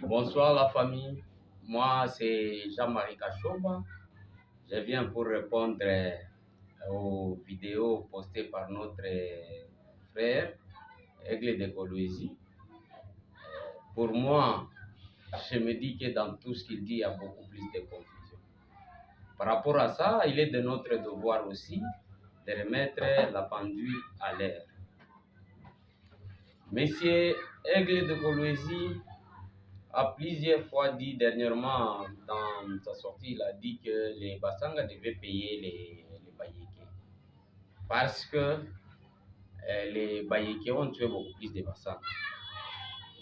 Bonsoir la famille, moi c'est Jean-Marie Kachoba. Je viens pour répondre aux vidéos postées par notre frère Aigle de Coloésie. Pour moi, je me dis que dans tout ce qu'il dit, il y a beaucoup plus de confusion. Par rapport à ça, il est de notre devoir aussi de remettre la pendule à l'heure. Monsieur Aigle de Coloésie a plusieurs fois dit dernièrement dans sa sortie, il a dit que les Bassanga devaient payer les Bayékés. Parce que les Bayékés ont tué beaucoup plus de Bassanga.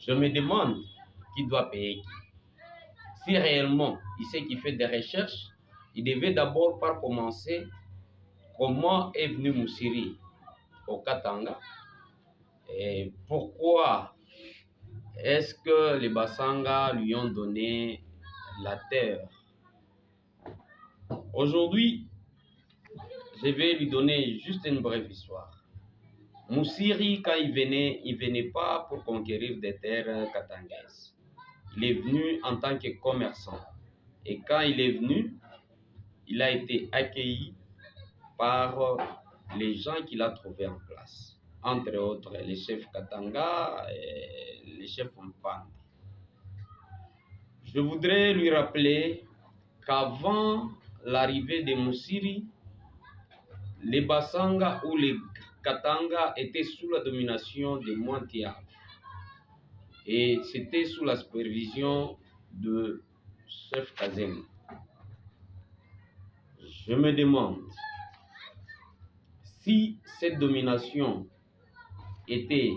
Je me demande qui doit payer qui. Si réellement il sait qu'il fait des recherches, il devait d'abord par commencer comment est venu Moussiri au Katanga et pourquoi est-ce que les Bassanga lui ont donné la terre. Aujourd'hui, je vais lui donner juste une brève histoire. Moussiri, quand il venait pas pour conquérir des terres katangaises. Il est venu en tant que commerçant. Et quand il est venu, il a été accueilli par les gens qu'il a trouvés en place. Entre autres, les chefs Katanga et les chefs Mpande. Je voudrais lui rappeler qu'avant l'arrivée de Moussiri, les Bassanga ou les Katanga étaient sous la domination de Mwantia. Et c'était sous la supervision de chef Kazem. Je me demande si cette domination était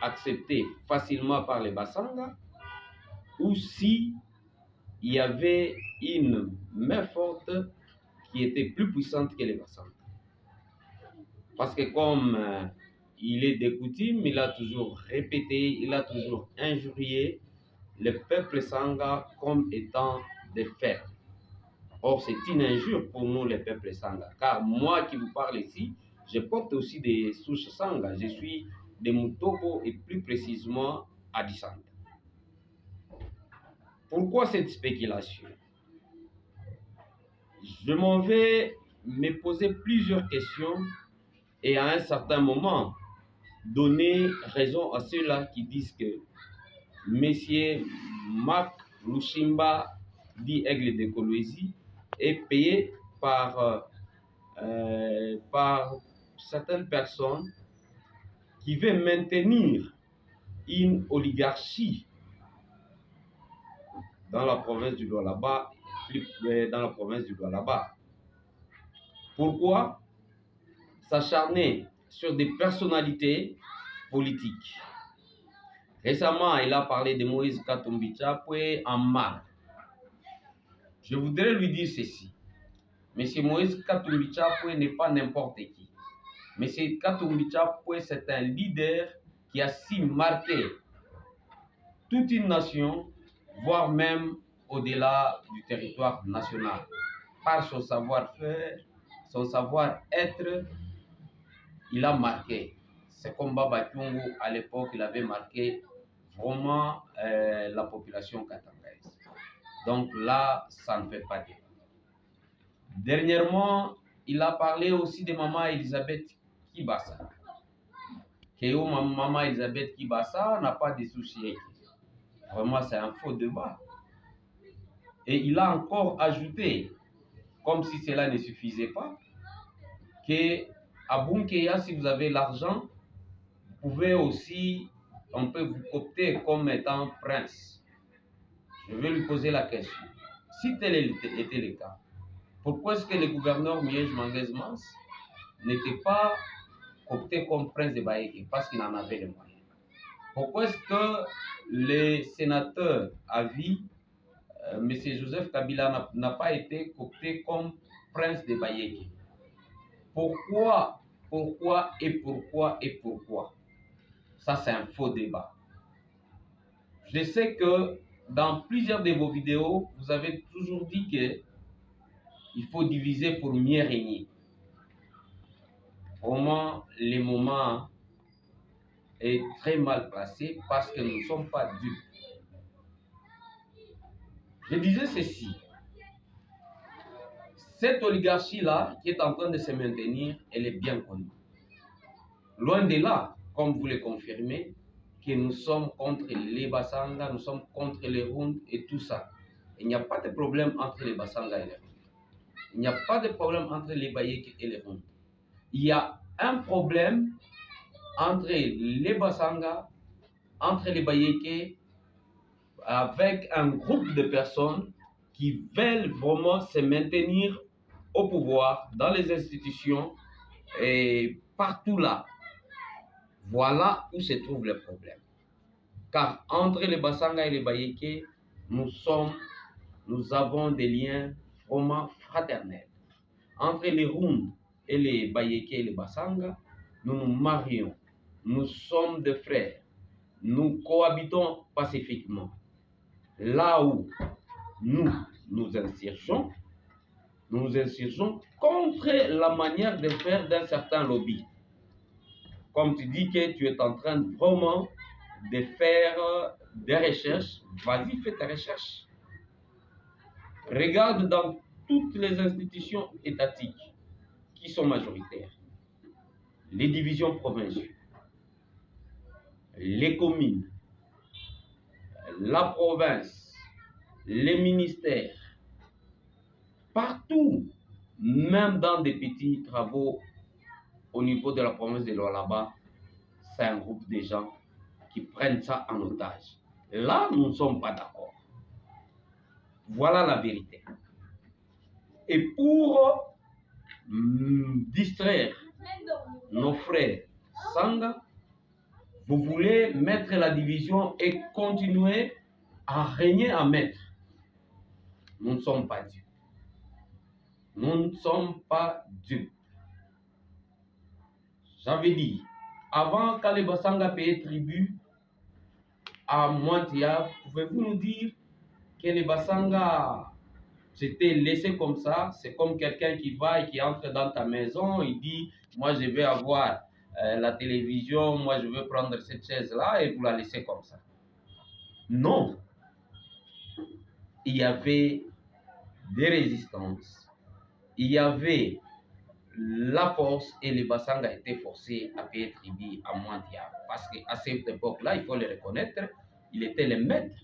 acceptée facilement par les Bassanga ou si il y avait une main forte qui était plus puissante que les Bassanga. Parce que comme il est de coutume, il a toujours répété, il a toujours injurié le peuple Sanga comme étant des faibles. Or, c'est une injure pour nous, les peuples Sanga. Car moi qui vous parle ici, je porte aussi des souches Sanga. Je suis de Mutobo et plus précisément à Dissanta. Pourquoi cette spéculation? Je m'en vais me poser plusieurs questions et à un certain moment, donner raison à ceux-là qui disent que Monsieur Marc Lushimba, dit Aigle de Coloésie, est payé par certaines personnes qui veulent maintenir une oligarchie dans la province du Lualaba, Pourquoi s'acharner sur des personnalités politiques? Récemment, il a parlé de Moïse Katumbi Chapwe en mal. Je voudrais lui dire ceci. Monsieur Moïse Katumbi Chapwe n'est pas n'importe qui. Monsieur Katumbi Chapwe, c'est un leader qui a si marqué toute une nation, voire même au-delà du territoire national. Par son savoir-faire, son savoir-être, il a marqué. C'est comme Baba Kyungu à l'époque, il avait marqué vraiment la population katangaise. Donc là, ça ne fait pas débat. Dernièrement, il a parlé aussi de Maman Elisabeth Kibasa. Que Maman Elisabeth Kibasa n'a pas de soucis. Vraiment, c'est un faux débat. Et il a encore ajouté, comme si cela ne suffisait pas, que à Bunkeya, si vous avez l'argent, vous pouvez aussi, on peut vous coopter comme étant prince. Je vais lui poser la question. Si tel était le cas, pourquoi est-ce que le gouverneur Miège Manguez-Mans n'était pas coopté comme prince de Baïké? Parce qu'il en avait les moyens. Pourquoi est-ce que le sénateur à vie, M. Joseph Kabila, n'a pas été coopté comme prince de Baïké? Pourquoi Ça, c'est un faux débat. Je sais que dans plusieurs de vos vidéos, vous avez toujours dit qu'il faut diviser pour mieux régner. Vraiment, le moment est très mal placé parce que nous ne sommes pas dupes. Je disais ceci. Cette oligarchie-là qui est en train de se maintenir, elle est bien connue. Loin de là, comme vous le confirmez, que nous sommes contre les Bassanga, nous sommes contre les Runds et tout ça. Il n'y a pas de problème entre les Bassanga et les Runds. Il n'y a pas de problème entre les Bayéké et les Runds. Il y a un problème entre les Bassanga, entre les Bayéké, avec un groupe de personnes qui veulent vraiment se maintenir au pouvoir, dans les institutions et partout là. Voilà où se trouve le problème. Car entre les Bassanga et les Bayéké, nous avons des liens vraiment fraternels. Entre les Runds et les Bayéké et les Bassanga, nous nous marions. Nous sommes des frères. Nous cohabitons pacifiquement. Là où nous nous insurgeons contre la manière de faire d'un certain lobby. Comme tu dis que tu es en train vraiment de faire des recherches, vas-y, fais tes recherches. Regarde dans toutes les institutions étatiques qui sont majoritaires, les divisions provinciales, les communes, la province, les ministères, partout, même dans des petits travaux au niveau de la province de Lualaba, c'est un groupe de gens qui prennent ça en otage. Là, nous ne sommes pas d'accord. Voilà la vérité. Et pour distraire nos frères Sanga, vous voulez mettre la division et continuer à régner en maître. Nous ne sommes pas dupes. Nous ne sommes pas dupes. J'avais dit, avant que les Bassanga payaient tribut à Mointia, pouvez-vous nous dire que les Bassanga s'étaient laissés comme ça? C'est comme quelqu'un qui va et qui entre dans ta maison, il dit, moi je vais avoir la télévision, moi je veux prendre cette chaise-là et vous la laissez comme ça. Non. Il y avait des résistances, il y avait la force et les Bassanga étaient forcés à payer tribut à Mointia. Parce qu'à cette époque-là, il faut le reconnaître, il était le maître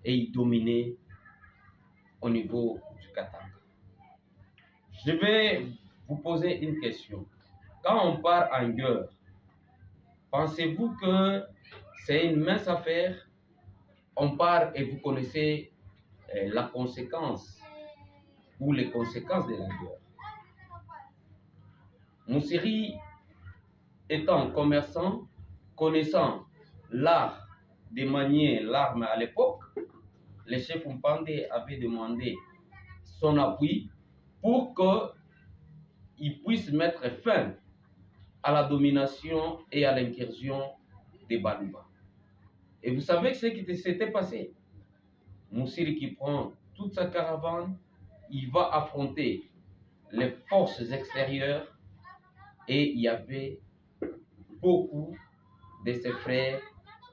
et il dominait au niveau du Katanga. Je vais vous poser une question. Quand on part en guerre, pensez-vous que c'est une mince affaire? On part et vous connaissez la conséquence ou les conséquences de la guerre. Moussiri étant commerçant, connaissant l'art de manier l'arme à l'époque, le chef Mpande avait demandé son appui pour qu'il puisse mettre fin à la domination et à l'incursion des Baluba. Et vous savez ce qui s'était passé? Moussiri qui prend toute sa caravane, il va affronter les forces extérieures et il y avait beaucoup de ses frères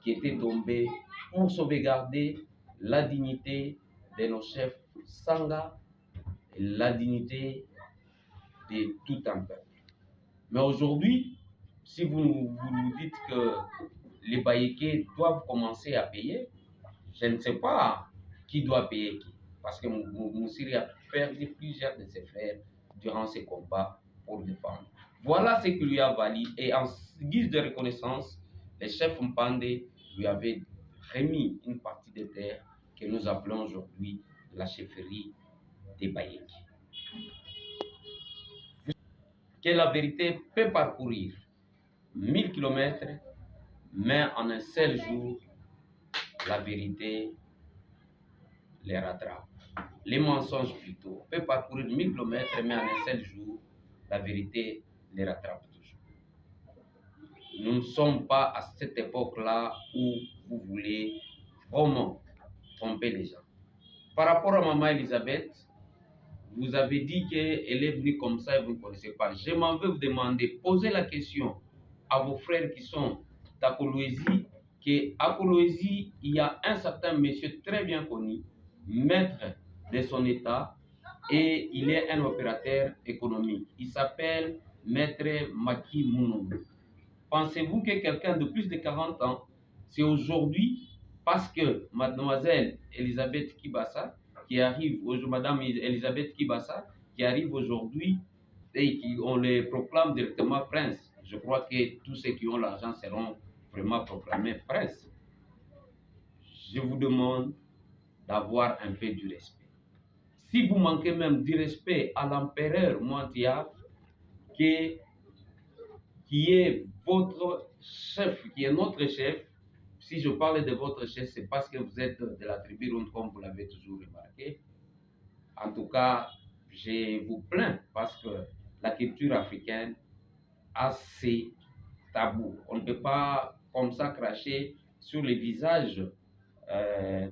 qui étaient tombés pour sauvegarder la dignité de nos chefs Sanga et la dignité de tout un peuple. Mais aujourd'hui, si vous nous dites que les Bayéké doivent commencer à payer, je ne sais pas qui doit payer qui. Parce que Moussiri a perdu plusieurs de ses frères durant ses combats pour défendre. Voilà ce qui lui a valu. Et en guise de reconnaissance, le chef Mpande lui avait remis une partie de terre que nous appelons aujourd'hui la chefferie des Bayéké. Que la vérité peut parcourir 1000 km, mais en un seul jour, la vérité les rattrape. Les mensonges plutôt peuvent parcourir 1000 km, mais en un seul jour, la vérité les rattrape toujours. Nous ne sommes pas à cette époque-là où vous voulez vraiment tromper les gens. Par rapport à Maman Elisabeth, vous avez dit qu'elle est venue comme ça et vous ne connaissez pas. Je m'en vais vous demander, posez la question à vos frères qui sont d'Akoloésie, qu'à Kolwezi, il y a un certain monsieur très bien connu, maître de son État et il est un opérateur économique. Il s'appelle Maître Maki Mounoum. Pensez-vous que quelqu'un de plus de 40 ans, c'est aujourd'hui parce que mademoiselle Elisabeth Kibasa, qui arrive aujourd'hui, madame Elisabeth Kibasa, qui arrive aujourd'hui et on les proclame directement prince. Je crois que tous ceux qui ont l'argent seront vraiment proclamés prince. Je vous demande d'avoir un peu du respect. Si vous manquez même du respect à l'empereur Mwantia, qui est votre chef, qui est notre chef, si je parle de votre chef, c'est parce que vous êtes de la tribu ronde, comme vous l'avez toujours remarqué. En tout cas, je vous plains parce que la culture africaine a ses tabous. On ne peut pas comme ça cracher sur les visages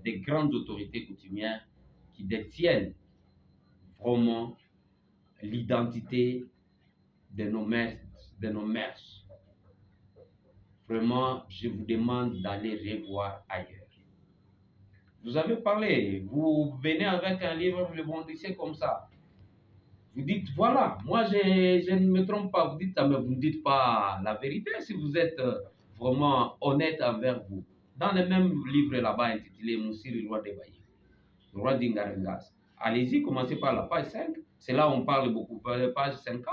des grandes autorités coutumières qui détiennent vraiment l'identité de nos mœurs, de nos mœurs. Vraiment, je vous demande d'aller revoir ailleurs. Vous avez parlé, vous venez avec un livre, vous le bondissez comme ça. Vous dites, voilà, moi je ne me trompe pas, vous dites ça, mais vous ne dites pas la vérité si vous êtes vraiment honnête envers vous. Dans le même livre là-bas intitulé Moussiri, roi des Baïs, le roi d'Ingarengas. Allez-y, commencez par la page 5. C'est là où on parle beaucoup, page 50.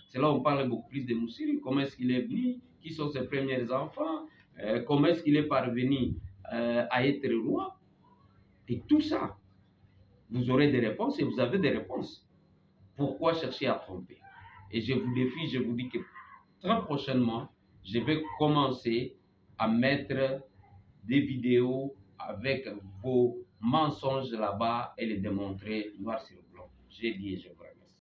C'est là où on parle beaucoup plus de Moussiri. Comment est-ce qu'il est venu? Qui sont ses premiers enfants? Comment est-ce qu'il est parvenu à être roi? Et tout ça, vous aurez des réponses et vous avez des réponses. Pourquoi chercher à tromper? Et je vous défie, je vous dis que très prochainement, je vais commencer à mettre des vidéos avec vos mensonges là-bas et les démontrer noir sur blanc. J'ai dit et je vous remercie.